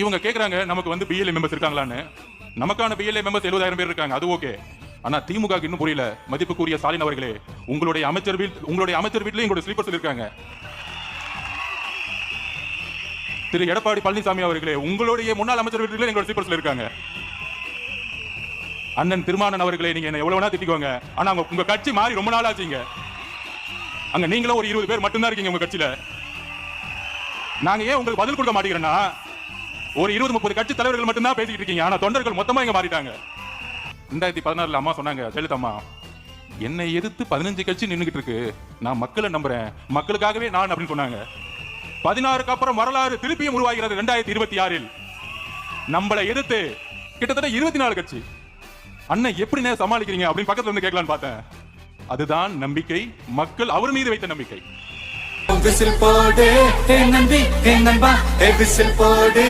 இவங்க கேக்குறாங்க நமக்கு வந்து பிஎல்ஏ மெம்பர்ஸ் இருக்காங்களான்னு. நமக்கான பிஎல்ஏ மெம்பர்ஸ் 70,000 பேர் இருக்காங்க, அது ஓகே. ஆனா திமுக இன்னும் புரியல. மதிப்புக்குரிய ஸ்டாலின் அவர்களே, உங்களுடைய அமைச்சர் வீட்டிலும் எங்களுடைய ஸ்லீப்பர்ஸ் இருக்காங்க. திரு எடப்பாடி பழனிசாமி அவர்களே, உங்களுடைய முன்னாள் அமைச்சர் வீட்டிலும் எங்களுடைய ஸ்லீப்பர்ஸ்ல இருக்காங்க. அண்ணன் திருமானன் அவர்களே, நீங்க என்ன எவ்வளவு வேணா திட்டிக்கோங்க, ஆனா உங்க கட்சி மாறி ரொம்ப நாள் ஆச்சுங்க. அங்க நீங்களும் ஒரு 20 பேர் மட்டும்தான் இருக்கீங்க உங்க கட்சியில. நாங்க ஏன் உங்களுக்கு பதில் கொடுக்க மாட்டேங்கிறோம்னா, ஒரு 20-30 கட்சி தலைவர்கள் மட்டும்தான் பேசிக்கிட்டு இருக்கீங்க, ஆனா தொண்டர்கள் மொத்தமா இங்க மாறிட்டாங்க. 2016 அம்மா சொன்னாங்க, ஜெயலலிதா என்னை எதிர்த்து 15 கட்சி நின்னுகிட்டு இருக்கு, நான் மக்களை நம்புறேன், மக்களுக்காகவே நான் அப்படின்னு சொன்னாங்க. 16க்கு அப்புறம் வரலாறு திருப்பியும் உருவாகிறது 2026. நம்மளை எதிர்த்து கிட்டத்தட்ட 24 கட்சி. அண்ணன் எப்படி சமாளிக்கிறீங்க அப்படின்னு பக்கத்துல இருந்து கேட்கலான்னு பார்த்தேன். அதுதான் நம்பிக்கை, மக்கள் அவர் மீது வைத்த நம்பிக்கை.